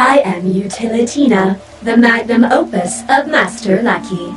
I am Utilitina, the magnum opus of Master Lackey.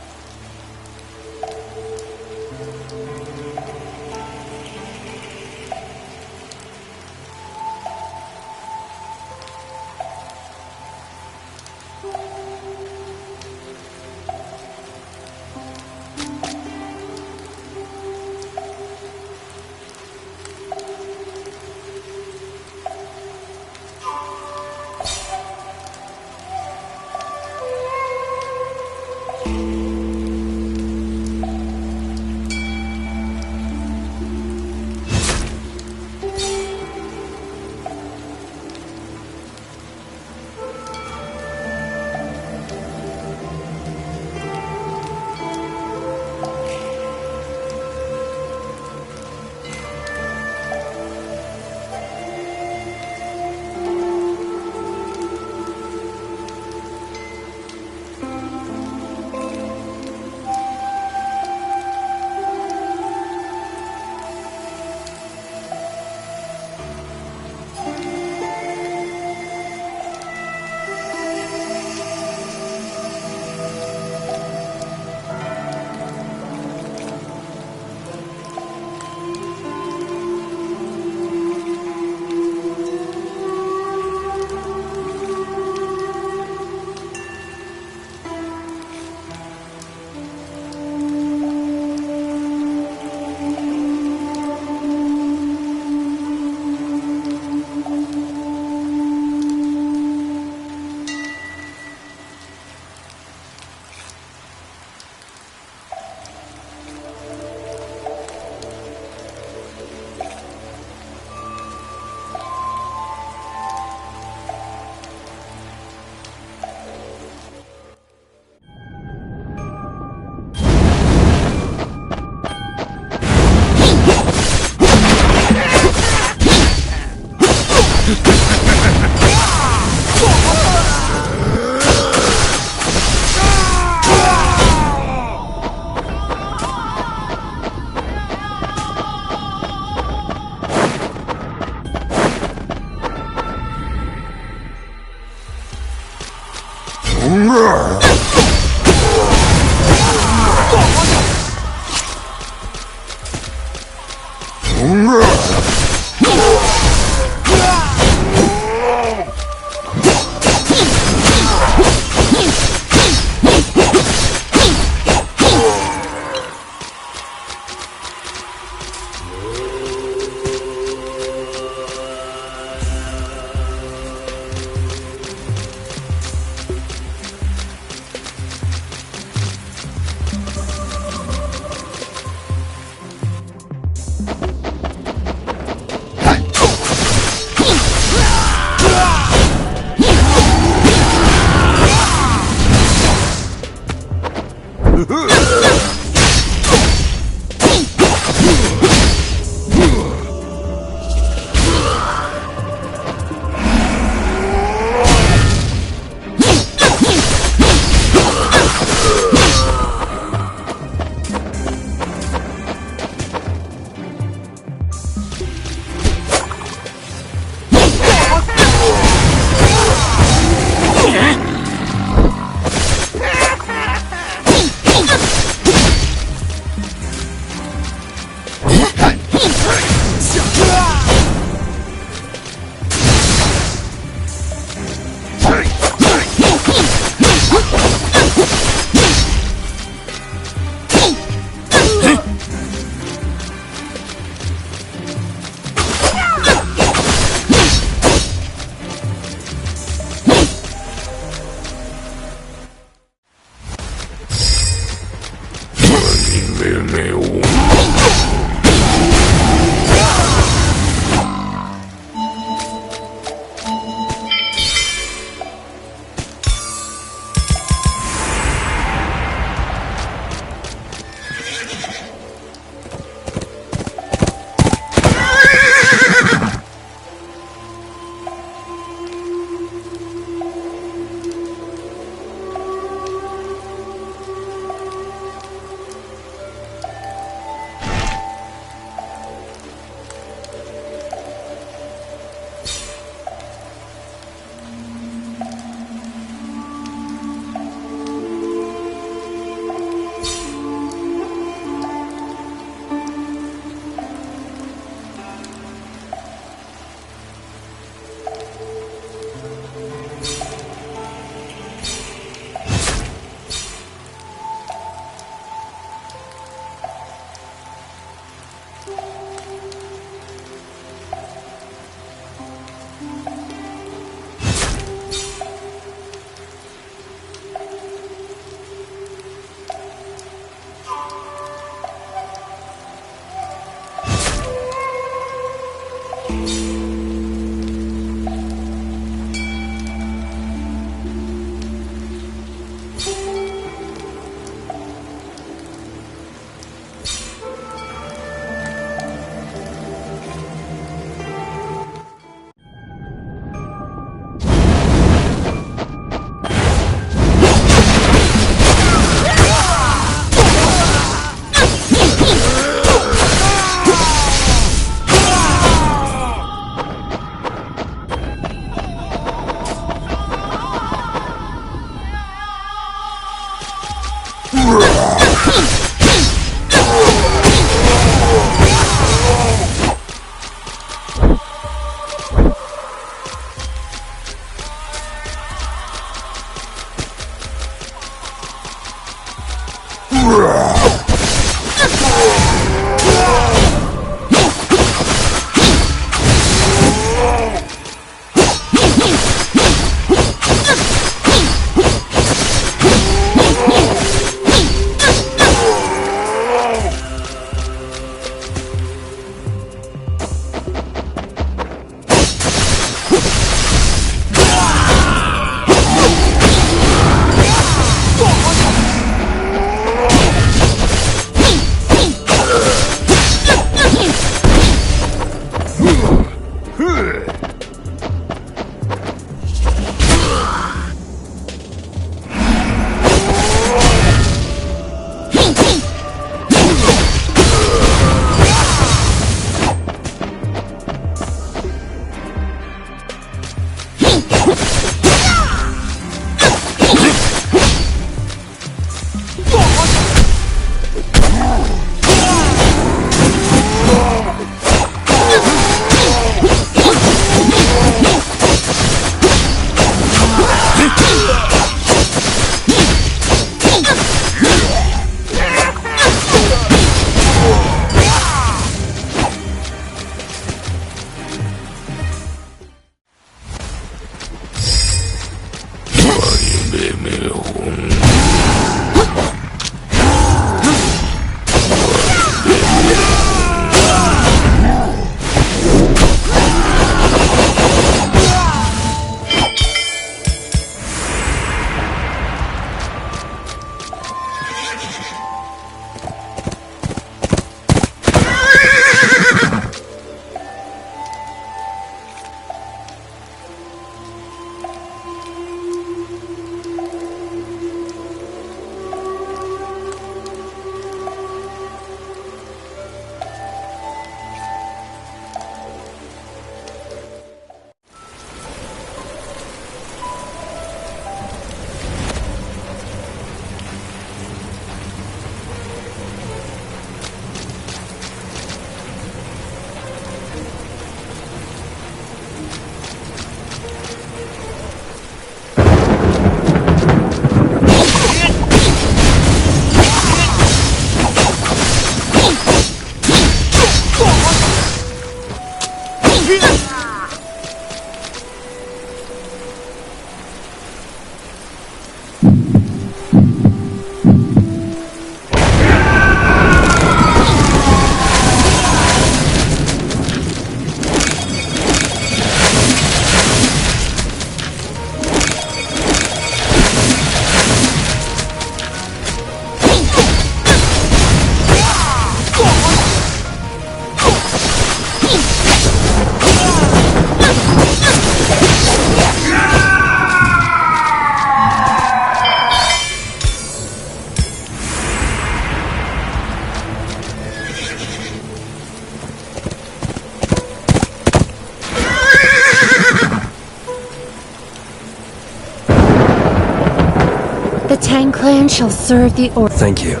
The Tang clan shall serve the order. Thank you.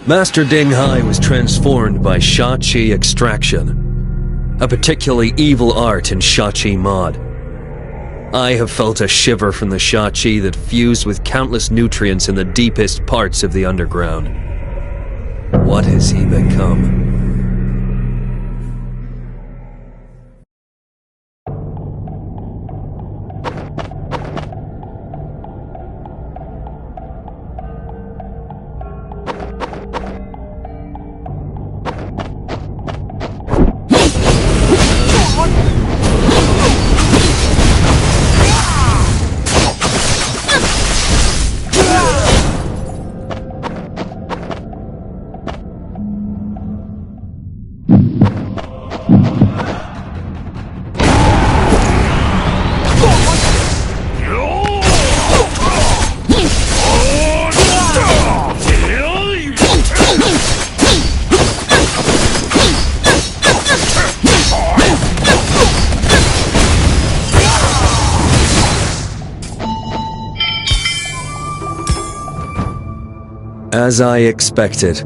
Master Ding Hai was transformed by Sha-Chi extraction, a particularly evil art in Sha-Chi mod. I have felt a shiver from the Sha-Chi that fused with countless nutrients in the deepest parts of the underground. What has he become? As I expected,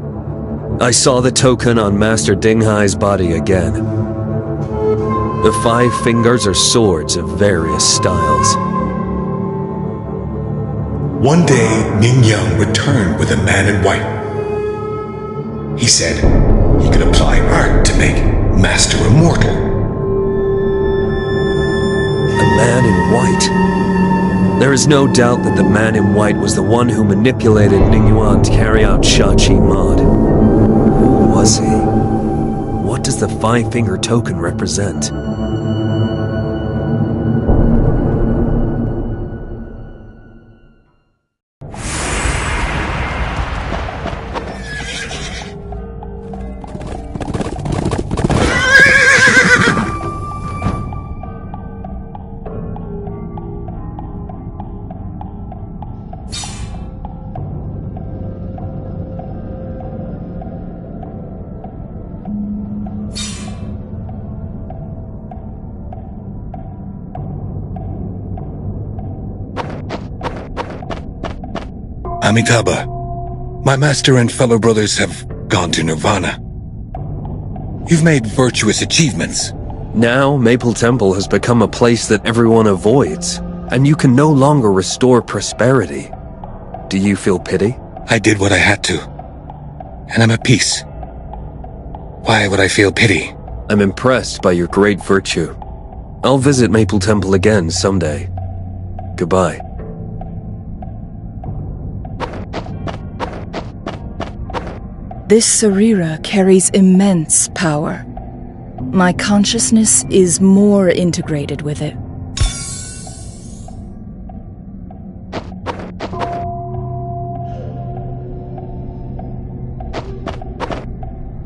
I saw the token on Master Dinghai's body again. The 5 fingers are swords of various styles. One day, Ning Yang returned with a man in white. He said he could apply art to make Master immortal. A man in white? There is no doubt that the man in white was the one who manipulated Ning Yuan to carry out Shachi Mod. Who was he? What does the 5-finger token represent? Amitabha, my master and fellow brothers have gone to Nirvana. You've made virtuous achievements. Now, Maple Temple has become a place that everyone avoids, and you can no longer restore prosperity. Do you feel pity? I did what I had to, and I'm at peace. Why would I feel pity? I'm impressed by your great virtue. I'll visit Maple Temple again someday. Goodbye. This Sarira carries immense power. My consciousness is more integrated with it.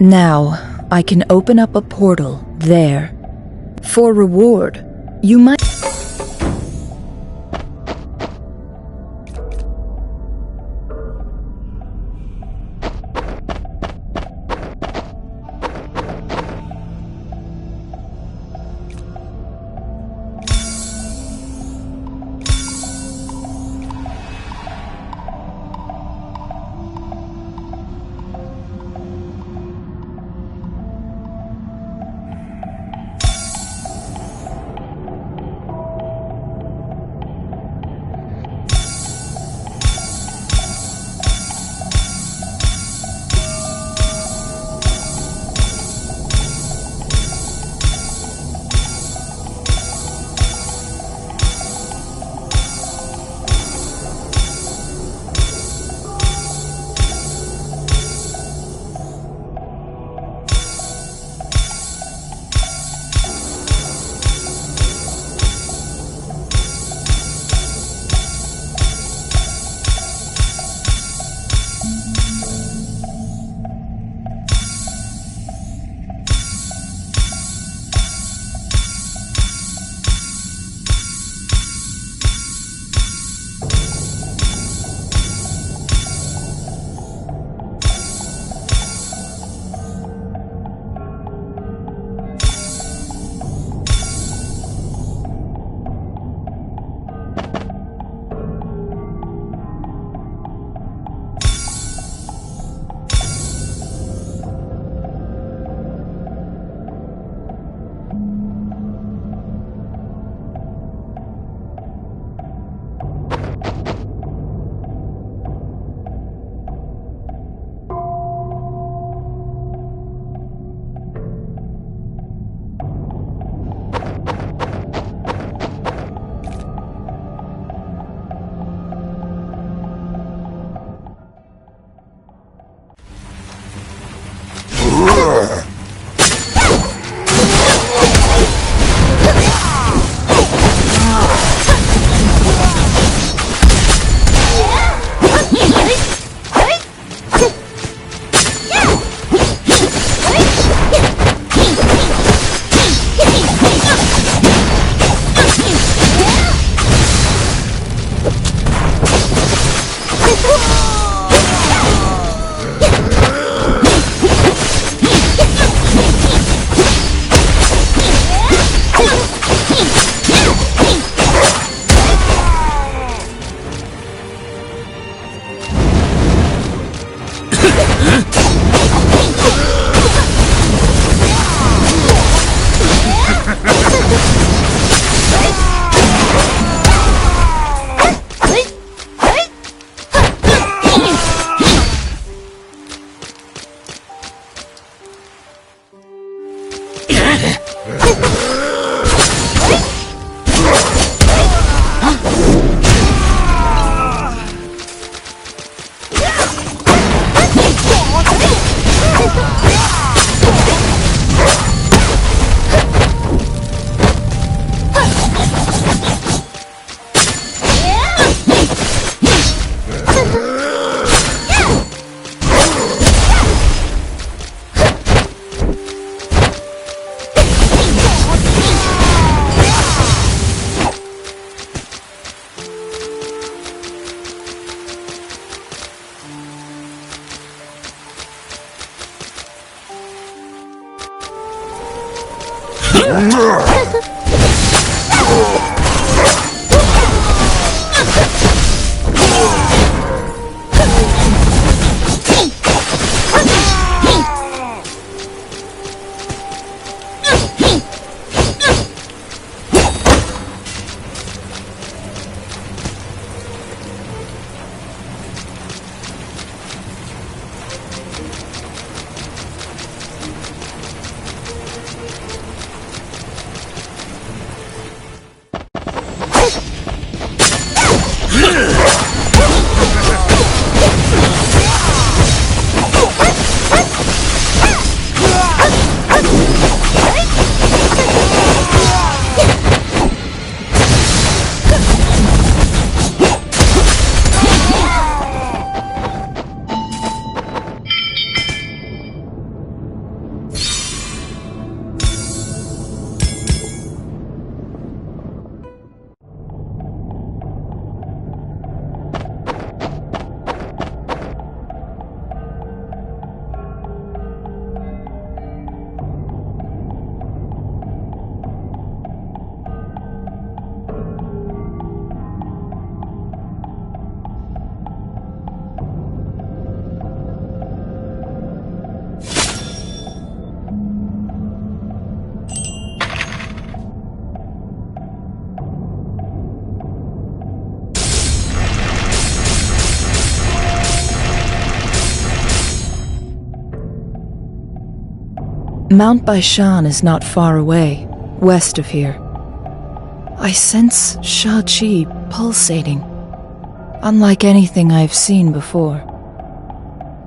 Now, I can open up a portal there. For reward, you might... Mount Baishan is not far away, west of here. I sense Sha-Chi pulsating, unlike anything I've seen before.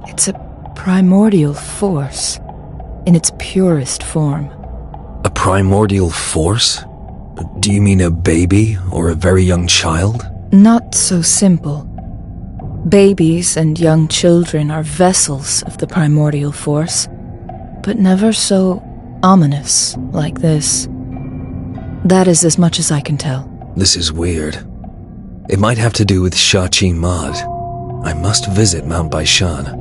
It's a primordial force, in its purest form. A primordial force? Do you mean a baby or a very young child? Not so simple. Babies and young children are vessels of the primordial force, but never so ominous like this. That is as much as I can tell. This is weird. It might have to do with Sha-Chi Mod. I must visit Mount Baishan.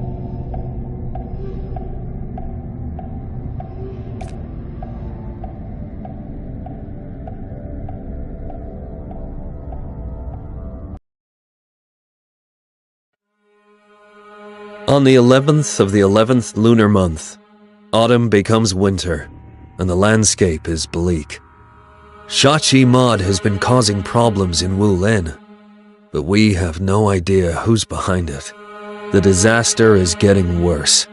On the 11th of the 11th lunar month, autumn becomes winter, and the landscape is bleak. Sha-Chi Mod has been causing problems in Wulin, but we have no idea who's behind it. The disaster is getting worse.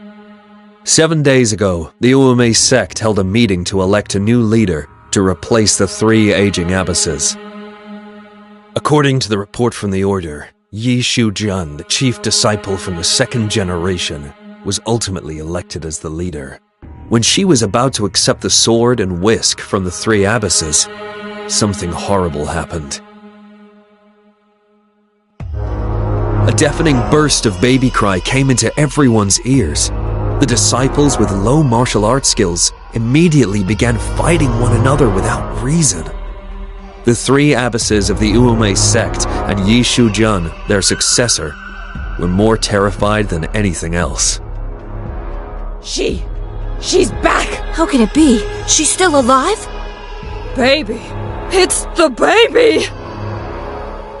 7 days ago, the Uome sect held a meeting to elect a new leader to replace the 3 aging abbesses. According to the report from the order, Yi Shu-jun, the chief disciple from the 2nd generation, was ultimately elected as the leader. When she was about to accept the sword and whisk from the 3 abbesses, something horrible happened. A deafening burst of baby cry came into everyone's ears. The disciples with low martial arts skills immediately began fighting one another without reason. The 3 abbesses of the Uome sect and Yi Shu-jun, their successor, were more terrified than anything else. She's back! How can it be? She's still alive? Baby! It's the baby!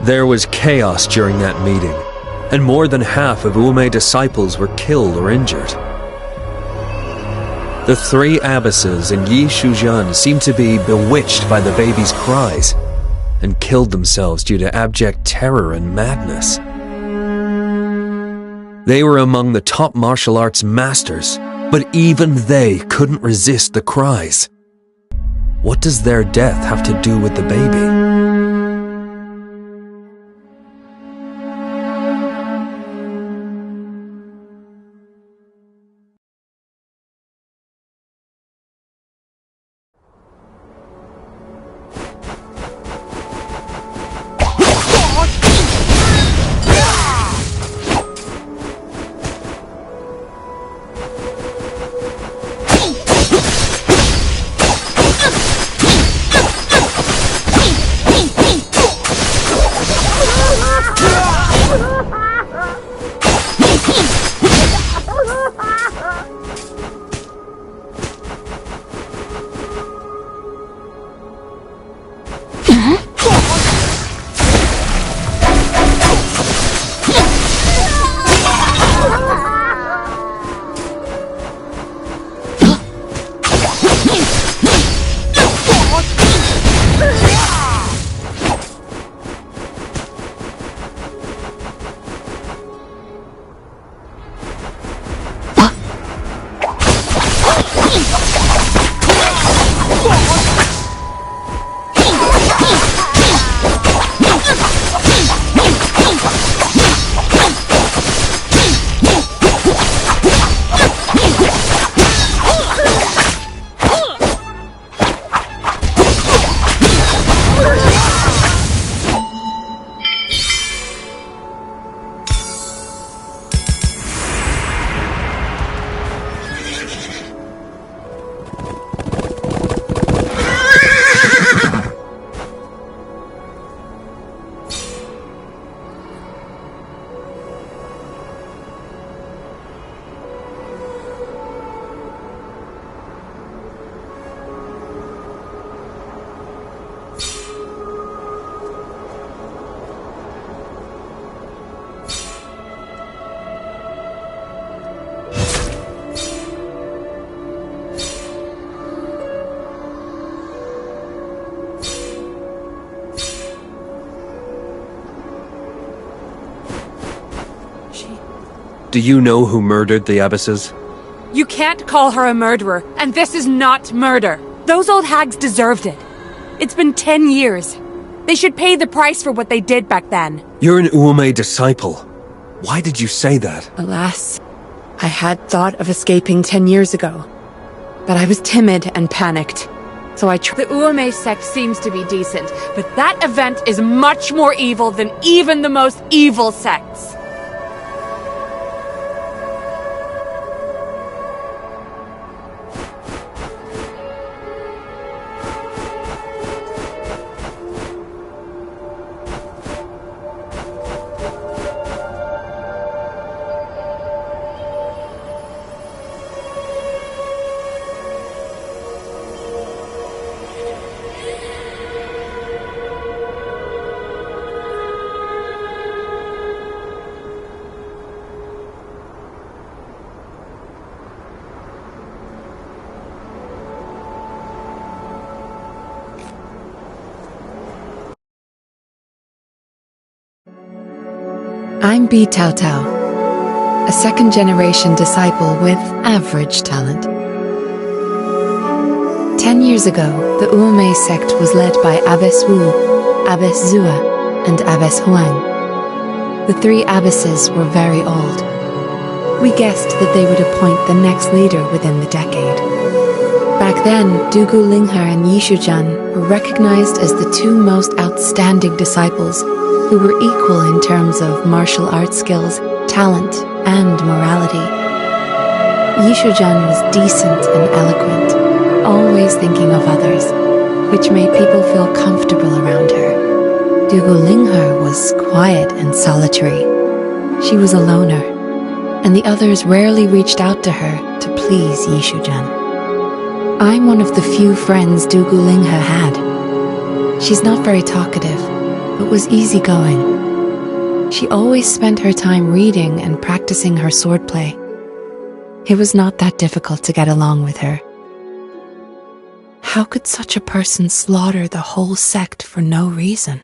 There was chaos during that meeting. and more than half of Ume disciples were killed or injured. The three abbesses in Yi Shujian seemed to be bewitched by the baby's cries and killed themselves due to abject terror and madness. They were among the top martial arts masters, but even they couldn't resist the cries. What does their death have to do with the baby? Do you know who murdered the abbesses? You can't call her a murderer, and this is not murder. Those old hags deserved it. It's been 10 years. They should pay the price for what they did back then. You're an Ume disciple. Why did you say that? Alas, I had thought of escaping 10 years ago. But I was timid and panicked. So The Ume sect seems to be decent, but that event is much more evil than even the most evil sects. I'm B Tao Tao, a second-generation disciple with average talent. 10 years ago, the Ume sect was led by Abbess Wu, Abbess Zua, and Abbess Huang. The three abbesses were very old. We guessed that they would appoint the next leader within the decade. Back then, Dugu Linghe and Yi Shujian were recognized as the two most outstanding disciples who were equal in terms of martial arts skills, talent, and morality. Yi Shujian was decent and eloquent, always thinking of others, which made people feel comfortable around her. Dugu Linghe was quiet and solitary. She was a loner, and the others rarely reached out to her to please Yi Shujian. I'm one of the few friends Dugu Linghe had. She's not very talkative, but was easygoing. She always spent her time reading and practicing her swordplay. It was not that difficult to get along with her. How could such a person slaughter the whole sect for no reason?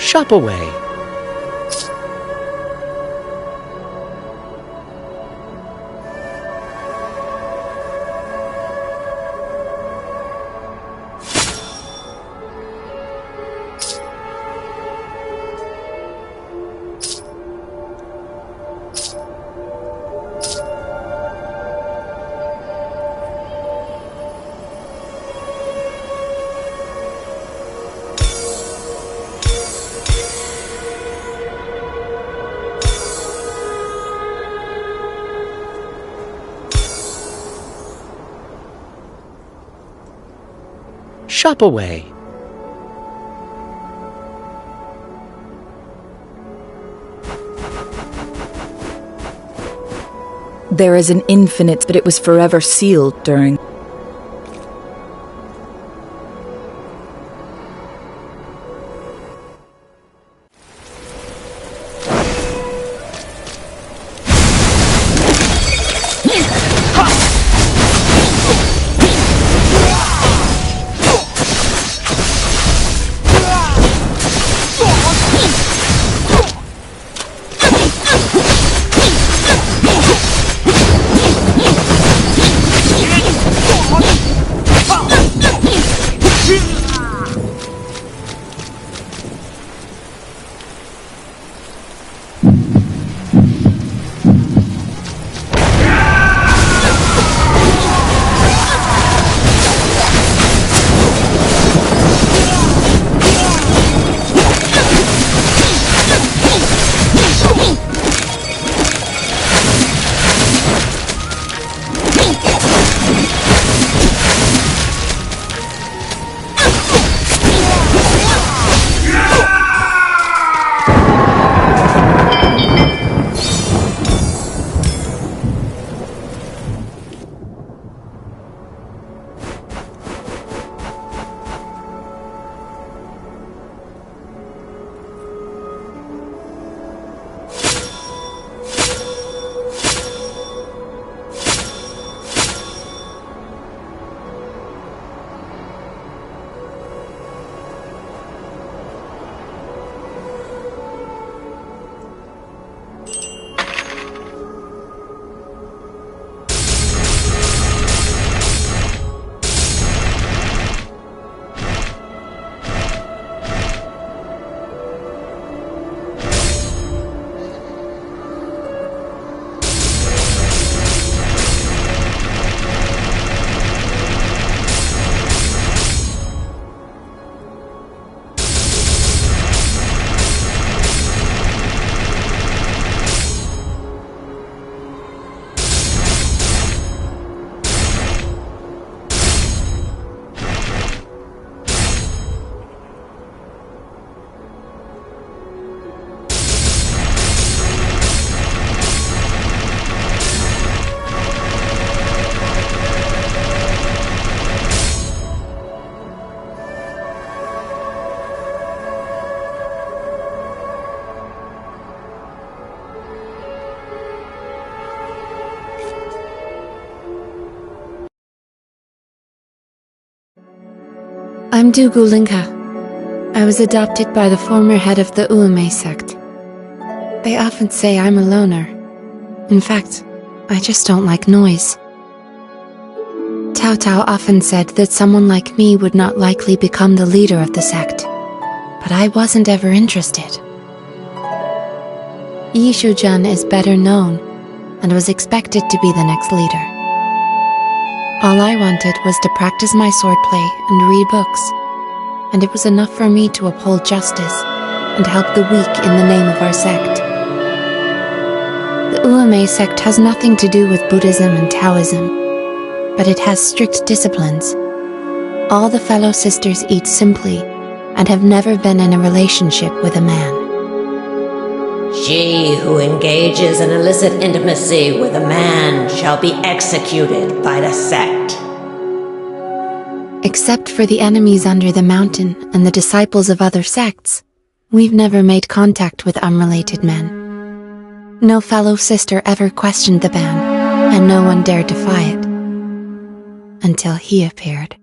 Shop away. Shop away. There is an infinite, but it was forever sealed during. I'm Dugulinka. I was adopted by the former head of the Uame sect. They often say I'm a loner. In fact, I just don't like noise. Tao Tao often said that someone like me would not likely become the leader of the sect, but I wasn't ever interested. Yishu-jun is better known, and was expected to be the next leader. All I wanted was to practice my swordplay and read books, and it was enough for me to uphold justice and help the weak in the name of our sect. The Uame sect has nothing to do with Buddhism and Taoism, but it has strict disciplines. All the fellow sisters eat simply and have never been in a relationship with a man. She who engages in illicit intimacy with a man shall be executed by the sect. Except for the enemies under the mountain and the disciples of other sects, we've never made contact with unrelated men. No fellow sister ever questioned the ban, and no one dared defy it. Until he appeared.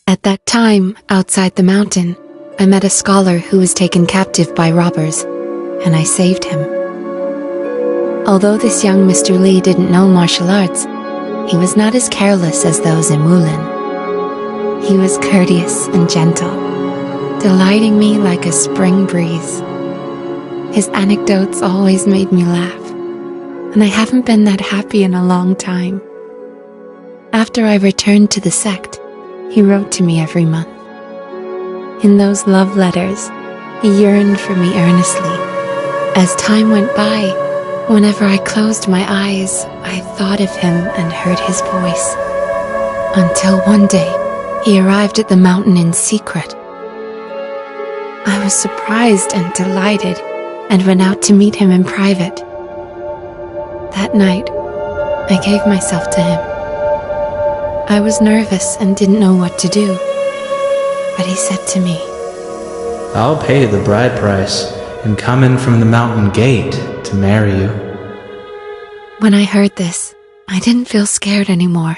At that time, outside the mountain, I met a scholar who was taken captive by robbers, and I saved him. Although this young Mr. Lee didn't know martial arts, he was not as careless as those in Wulin. He was courteous and gentle, delighting me like a spring breeze. His anecdotes always made me laugh, and I haven't been that happy in a long time. After I returned to the sect, he wrote to me every month. In those love letters, he yearned for me earnestly. As time went by, whenever I closed my eyes, I thought of him and heard his voice. Until one day, he arrived at the mountain in secret. I was surprised and delighted, and went out to meet him in private. That night, I gave myself to him. I was nervous and didn't know what to do, but he said to me, "I'll pay the bride price and come in from the mountain gate to marry you." When I heard this, I didn't feel scared anymore.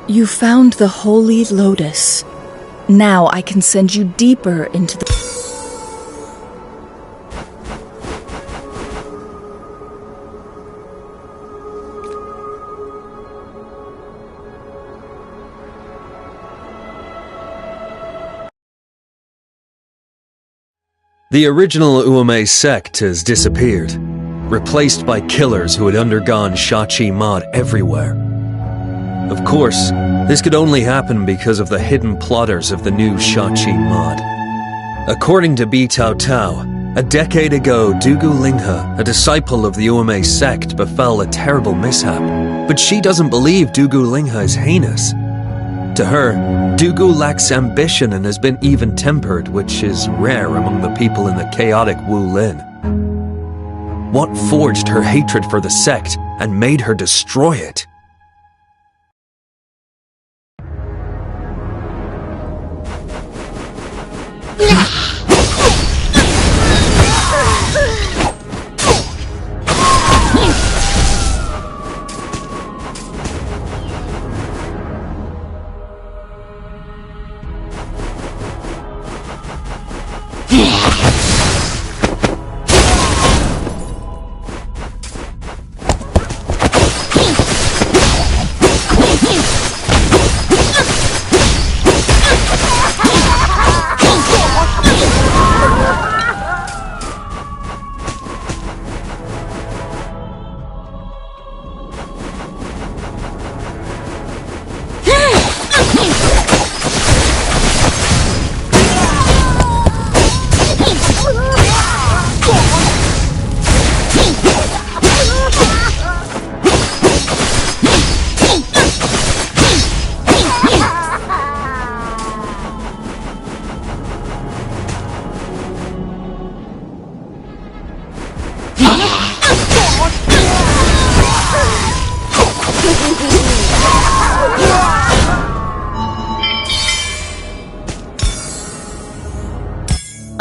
You found the Holy Lotus. Now I can send you deeper into the... The original Uome sect has disappeared, replaced by killers who had undergone Shachi mod everywhere. Of course, this could only happen because of the hidden plotters of the new Shachi mod. According to B Tao Tao, a decade ago Dugu Linghe, a disciple of the Uome sect, befell a terrible mishap, but she doesn't believe Dugu Linghe is heinous. To her, Dugu lacks ambition and has been even-tempered, which is rare among the people in the chaotic Wu Lin. What forged her hatred for the sect and made her destroy it?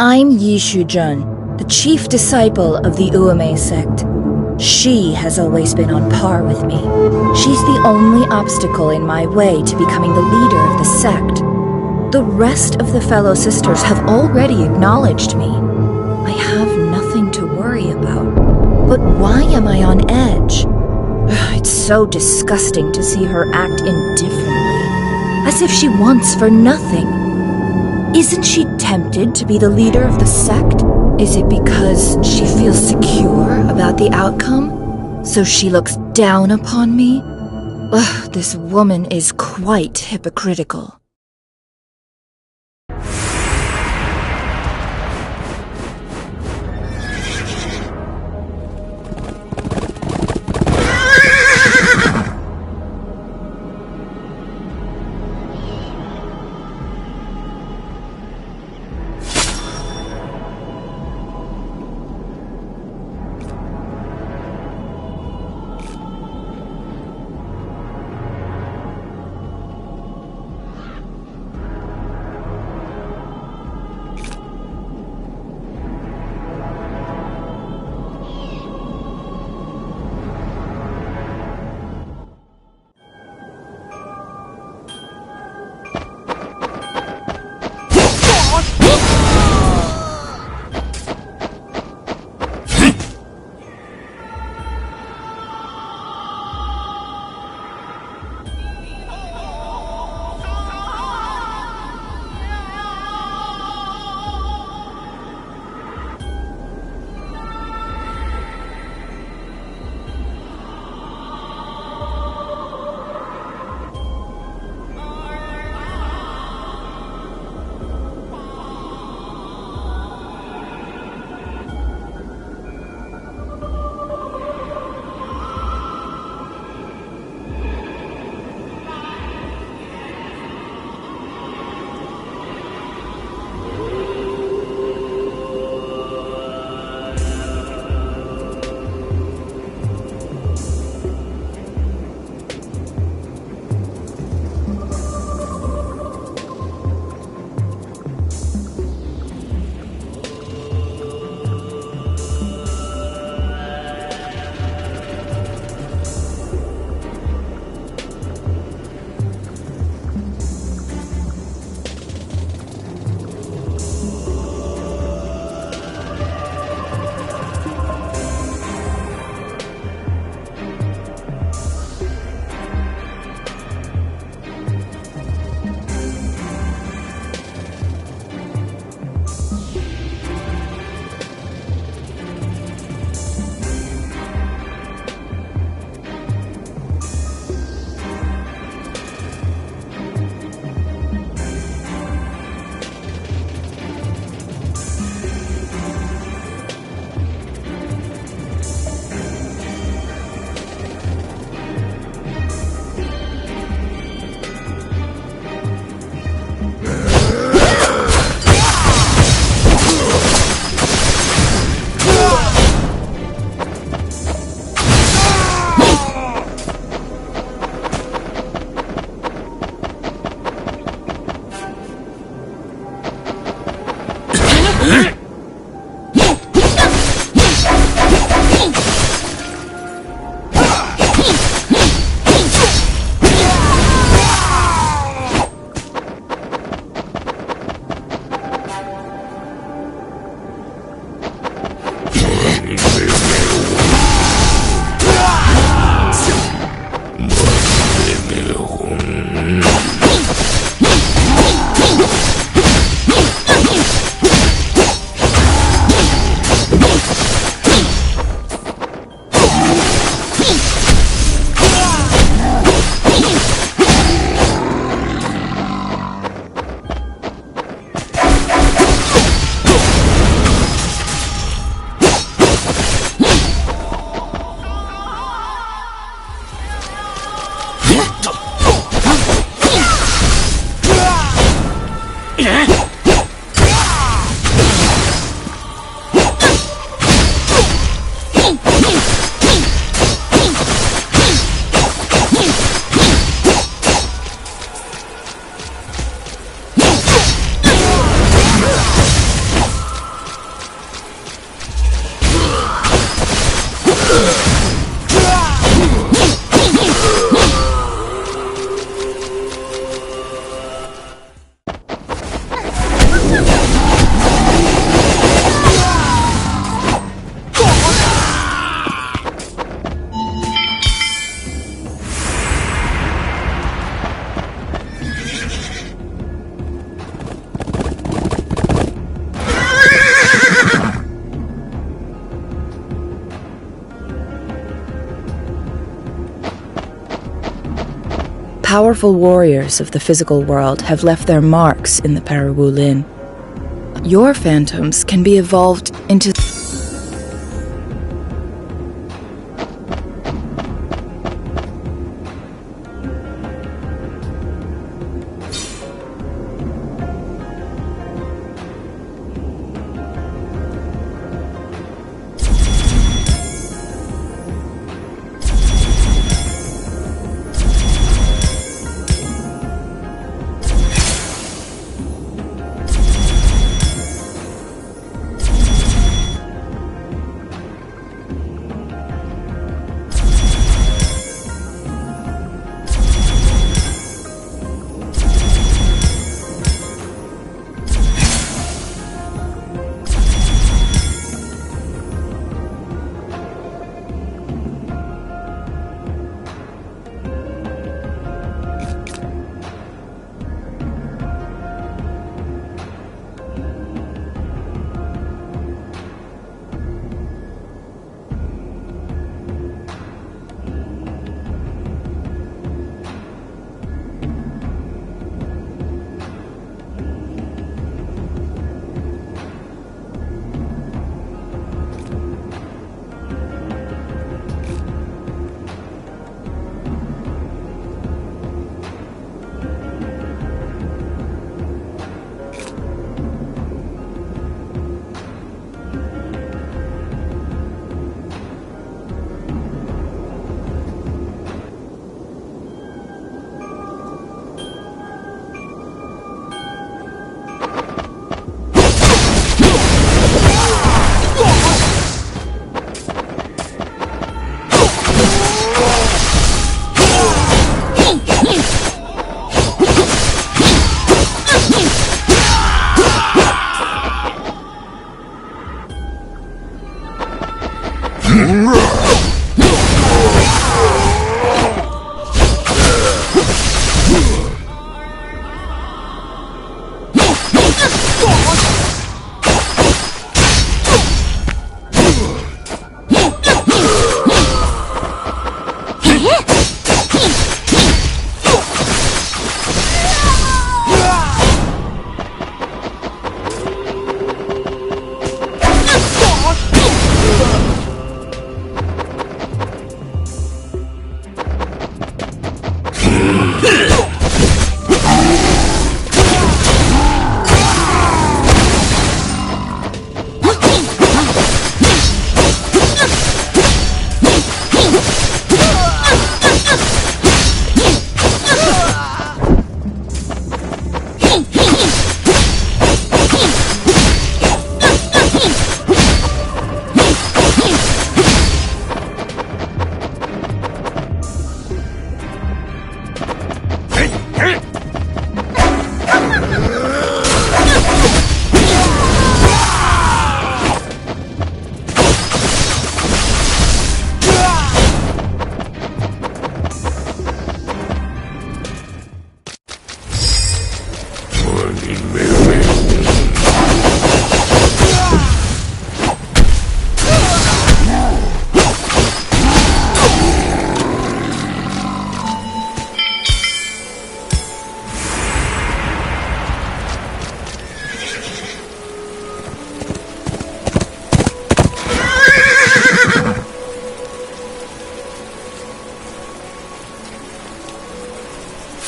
I'm Yi Shujun, the chief disciple of the Uome sect. She has always been on par with me. She's the only obstacle in my way to becoming the leader of the sect. The rest of the fellow sisters have already acknowledged me. I have nothing to worry about. But why am I on edge? It's so disgusting to see her act indifferently, as if she wants for nothing. Isn't she tempted to be the leader of the sect? Is it because she feels secure about the outcome? So she looks down upon me? Ugh, this woman is quite hypocritical. Powerful warriors of the physical world have left their marks in the Parawu Lin. Your phantoms can be evolved into...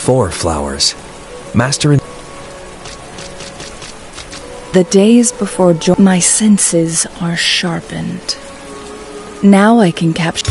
4 flowers. Master and... The days before my senses are sharpened. Now I can capture...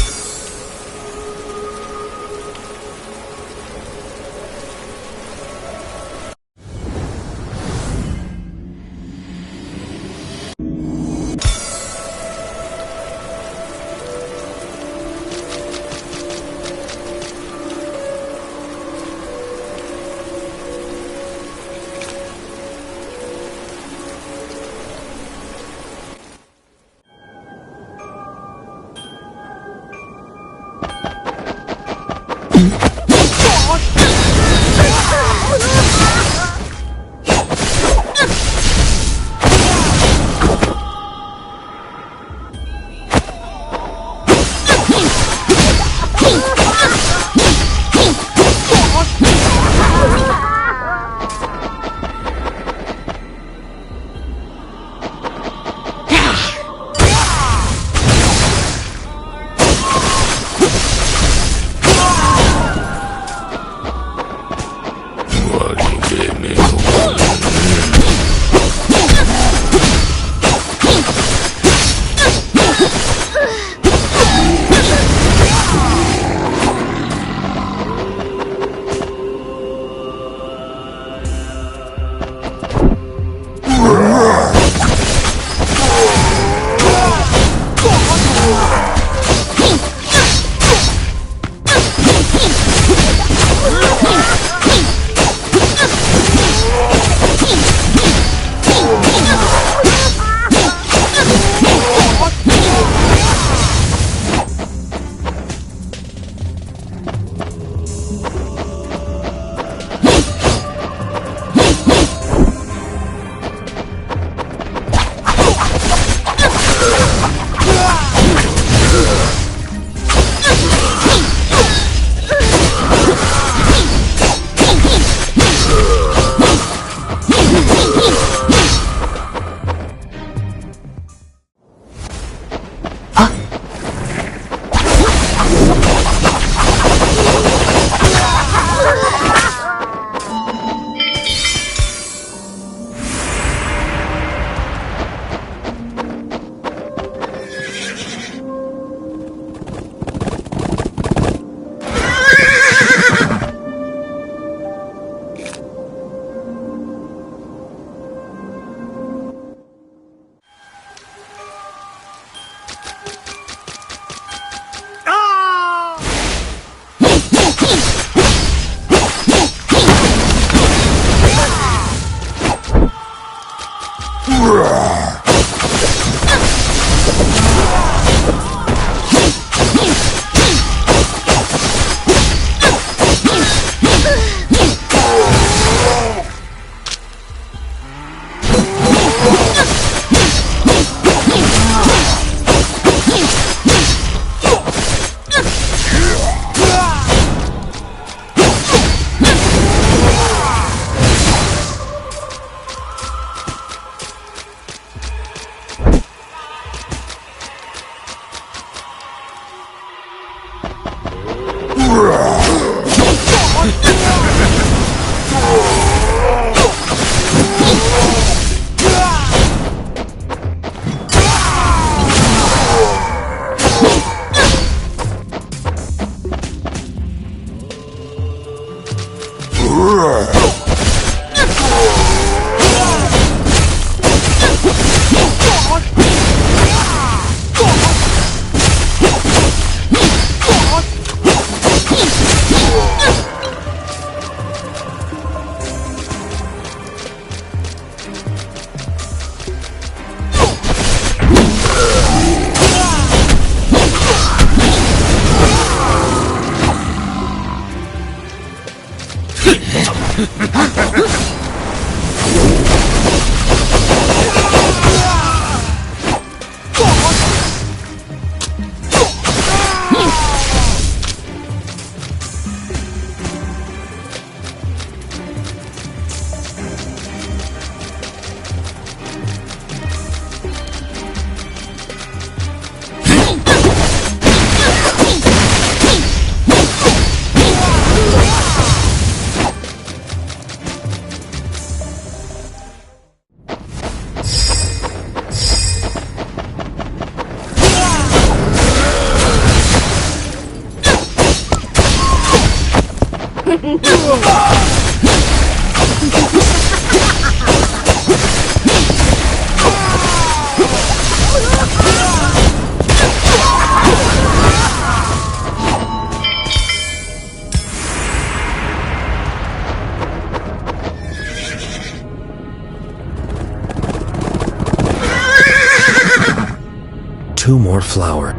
Two more flour.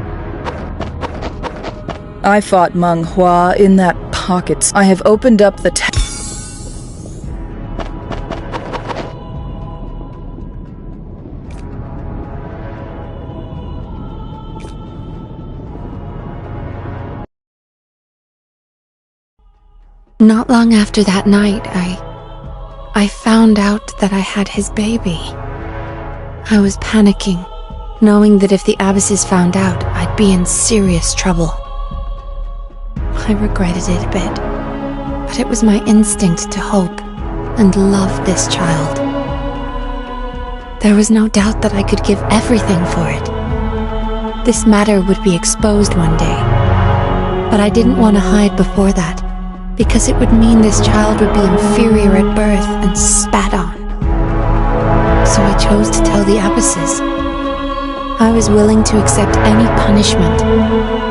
I fought Meng Hua in that pocket. I have opened up the Not long after that night, I found out that I had his baby. I was panicking, knowing that if the abbesses found out, I'd be in serious trouble. I regretted it a bit, but it was my instinct to hope and love this child. There was no doubt that I could give everything for it. This matter would be exposed one day, but I didn't want to hide before that, because it would mean this child would be inferior at birth and spat on. So I chose to tell the abbesses. I was willing to accept any punishment,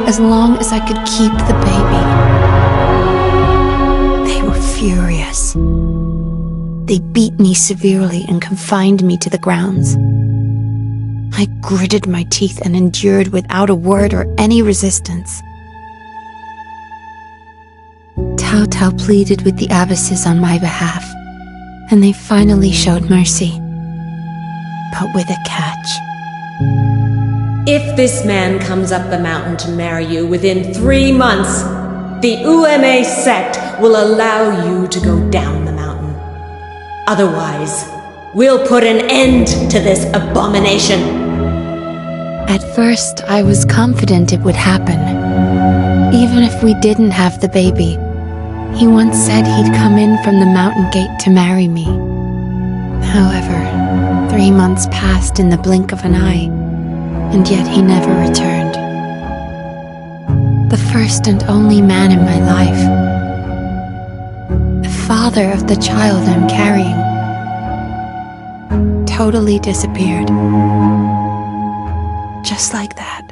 as long as I could keep the baby. They were furious. They beat me severely and confined me to the grounds. I gritted my teeth and endured without a word or any resistance. Cao Cao pleaded with the abbesses on my behalf, and they finally showed mercy. But with a catch. If this man comes up the mountain to marry you within 3 months, the UMA sect will allow you to go down the mountain. Otherwise, we'll put an end to this abomination. At first, I was confident it would happen. Even if we didn't have the baby, he once said he'd come in from the mountain gate to marry me. However, 3 months passed in the blink of an eye, and yet he never returned. The first and only man in my life. The father of the child I'm carrying. Totally disappeared. Just like that.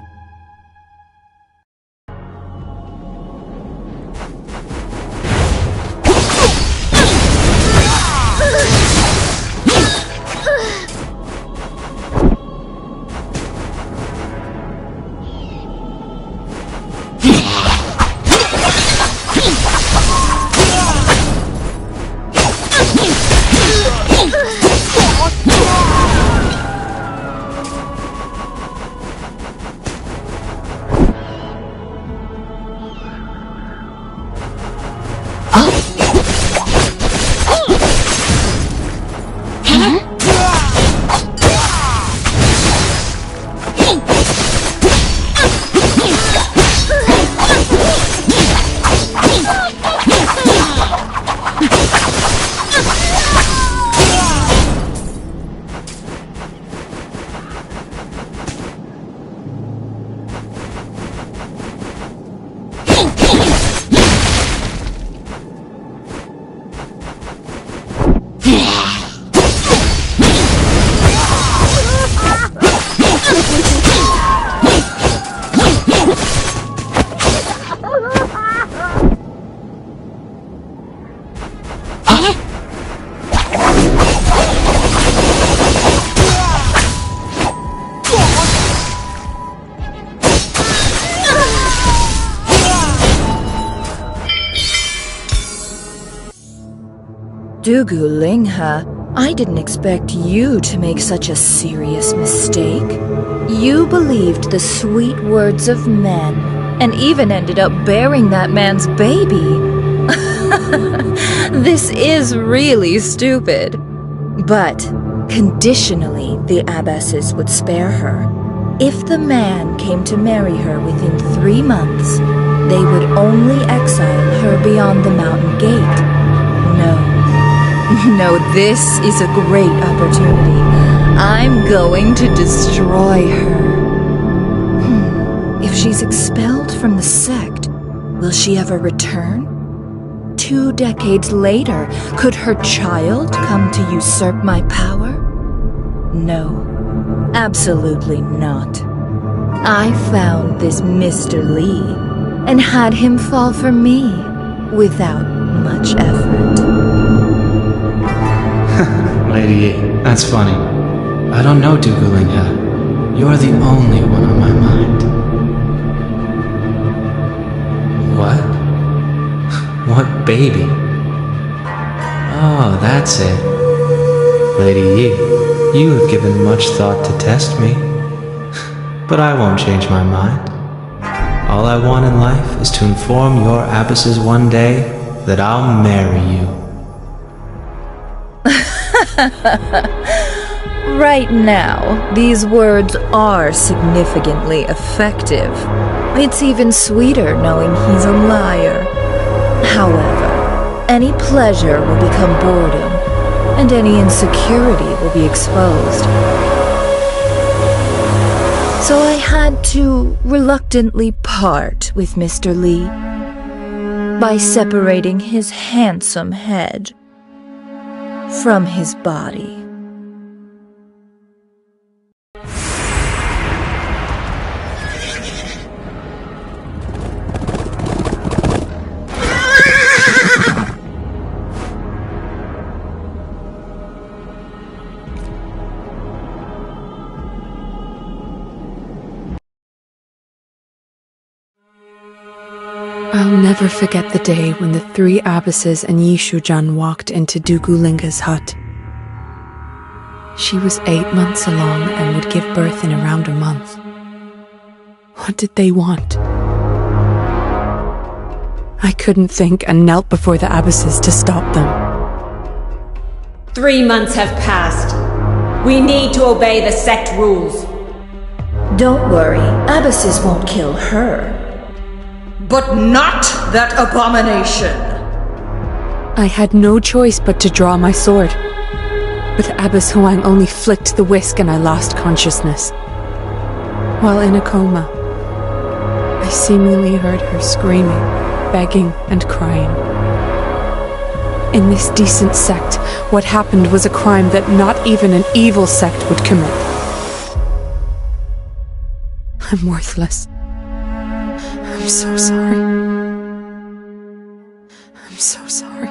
Dugu Linghe, I didn't expect you to make such a serious mistake. You believed the sweet words of men, and even ended up bearing that man's baby. This is really stupid. But conditionally, the abbesses would spare her. If the man came to marry her within 3 months, they would only exile her beyond the mountain gate. No, this is a great opportunity. I'm going to destroy her. If she's expelled from the sect, will she ever return? 2 decades later, could her child come to usurp my power? No, absolutely not. I found this Mr. Lee and had him fall for me without much effort. Lady Yi, that's funny. I don't know Dugulinga. You're the only one on my mind. What? What baby? Oh, that's it. Lady Yi, you have given much thought to test me. But I won't change my mind. All I want in life is to inform your abbesses one day that I'll marry you. Right now, these words are significantly effective. It's even sweeter knowing he's a liar. However, any pleasure will become boredom, and any insecurity will be exposed. So I had to reluctantly part with Mr. Lee by separating his handsome head from his body. I'll never forget the day when the 3 abbesses and Yishujan walked into Dugulinga's hut. She was 8 months along and would give birth in around a month. What did they want? I couldn't think and knelt before the abbesses to stop them. 3 months have passed. We need to obey the sect rules. Don't worry, abbesses won't kill her. But not that abomination! I had no choice but to draw my sword. But Abbess Huang only flicked the whisk and I lost consciousness. While in a coma, I seemingly heard her screaming, begging, and crying. In this decent sect, what happened was a crime that not even an evil sect would commit. I'm worthless. I'm so sorry. I'm so sorry.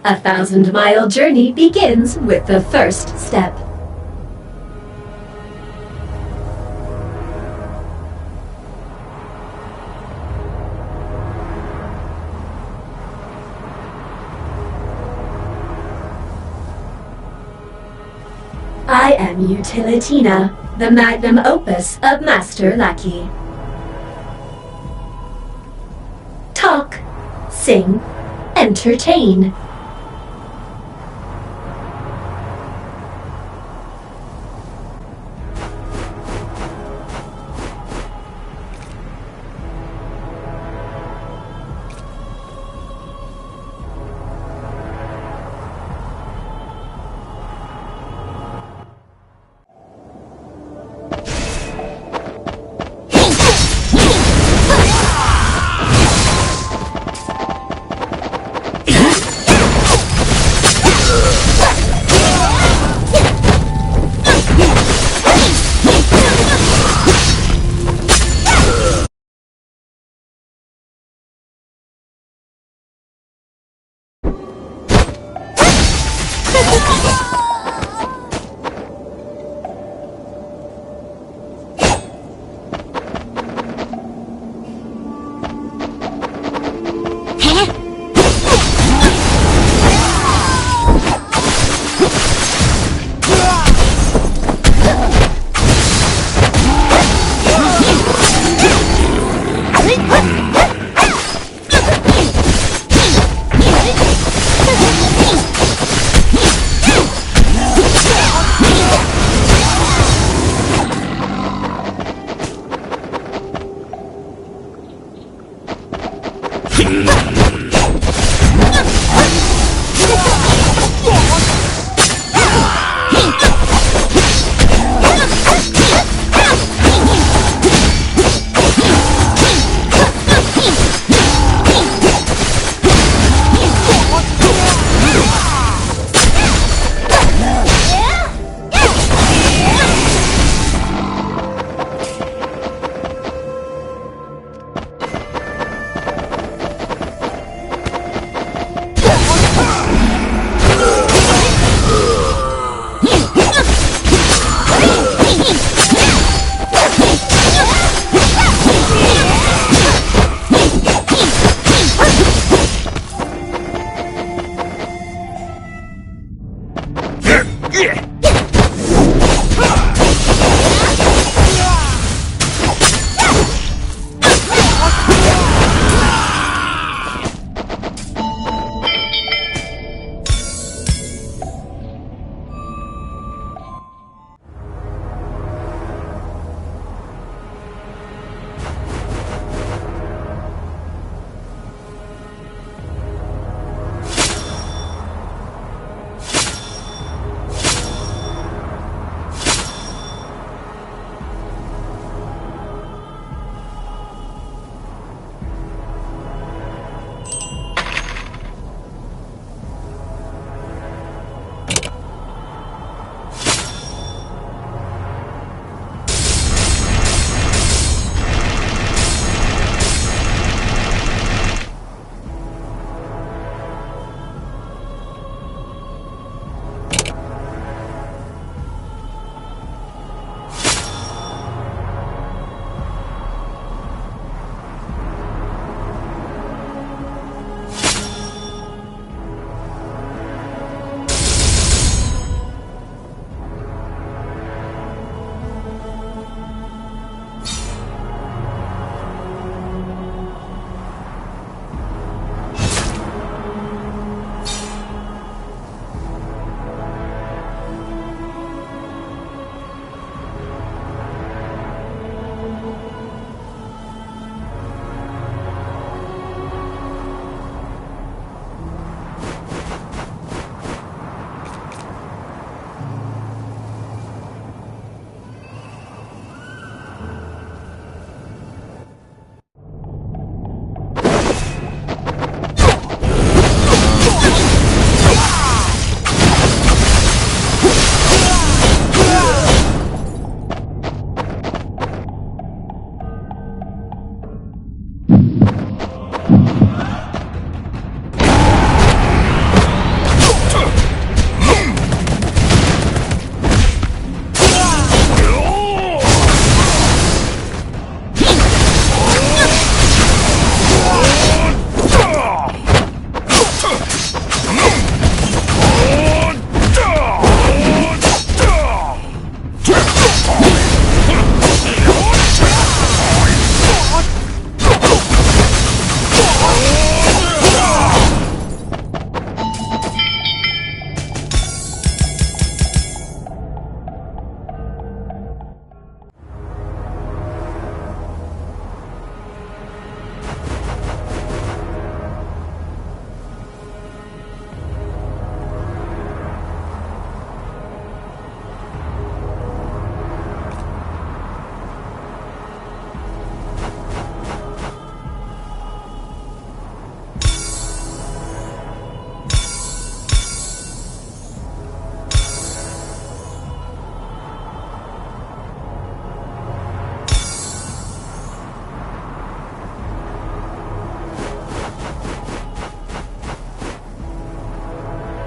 A 1,000-mile journey begins with the first step. I am Utilitina, the magnum opus of Master Lackey. Talk, sing, entertain.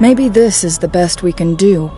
Maybe this is the best we can do.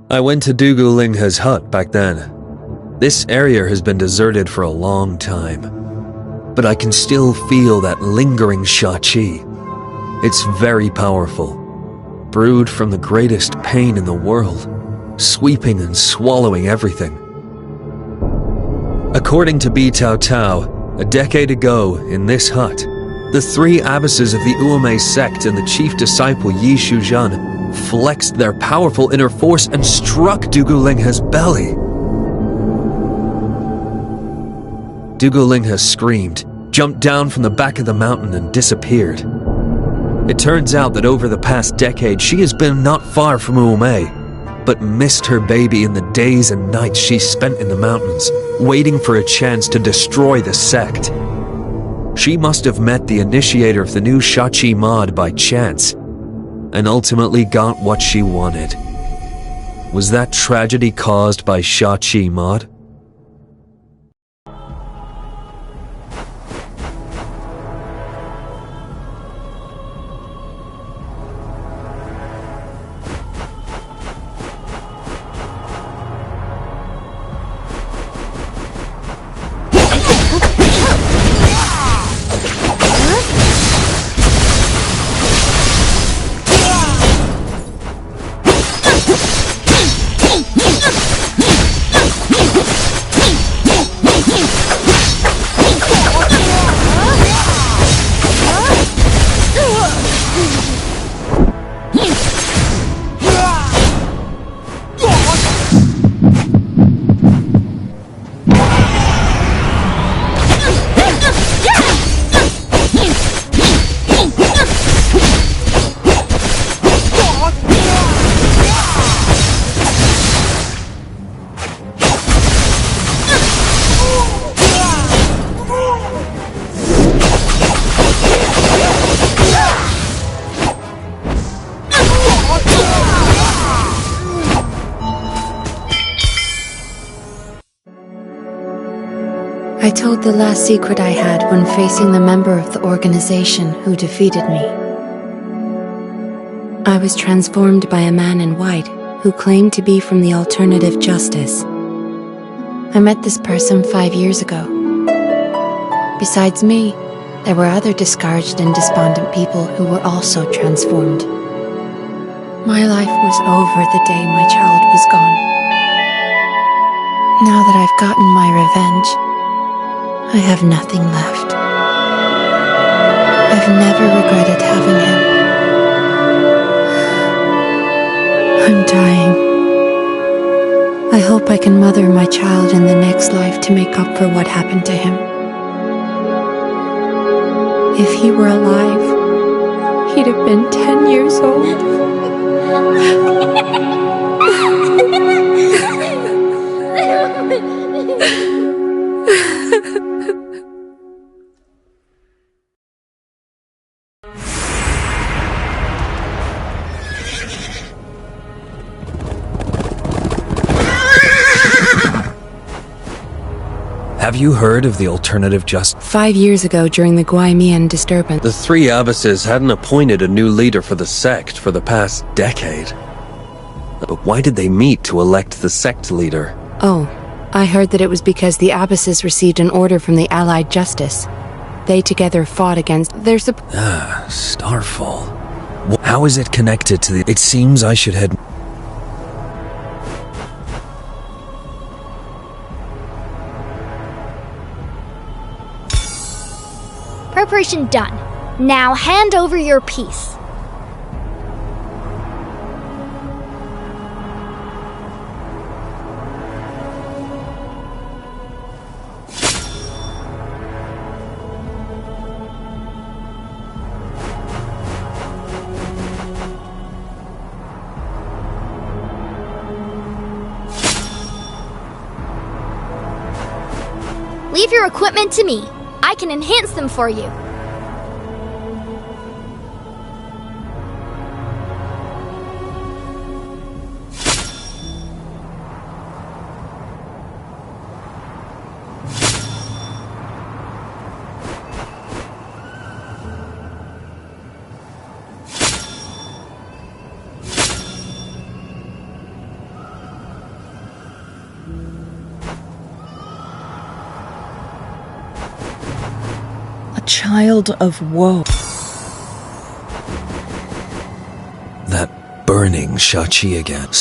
I went to Dugu Lingha's hut back then. This area has been deserted for a long time, but I can still feel that lingering Sha-Chi. It's very powerful, brewed from the greatest pain in the world, sweeping and swallowing everything. According to Bi Tao Tao, a decade ago in this hut, the three abbesses of the Uome sect and the chief disciple Yi Shuzhan flexed their powerful inner force and struck Dugu Lingha's belly. Dugu Lingha screamed, jumped down from the back of the mountain and disappeared. It turns out that over the past decade she has been not far from Uome, but missed her baby in the days and nights she spent in the mountains, waiting for a chance to destroy the sect. She must have met the initiator of the new Sha-Chi mod by chance, and ultimately got what she wanted. Was that tragedy caused by Sha-Chi mod? I told the last secret I had when facing the member of the organization who defeated me. I was transformed by a man in white who claimed to be from the Alternative Justice. I met this person 5 years ago. Besides me, there were other discouraged and despondent people who were also transformed. My life was over the day my child was gone. Now that I've gotten my revenge, I have nothing left. I've never regretted having him. I'm dying. I hope I can mother my child in the next life to make up for what happened to him. If he were alive, he'd have been 10 years old. Have you heard of the alternative justice? 5 years ago, during the Guaymian disturbance, The three abbesses hadn't appointed a new leader for the sect for the past decade. But why did they meet to elect the sect leader? Oh, I heard that it was because the abbesses received an order from the Allied Justice. They together fought against their Starfall. How is it connected to the... It seems I should head... Preparation done. Now hand over your piece. Leave your equipment to me. I can enhance them for you. Child of woe. That burning Shachi again.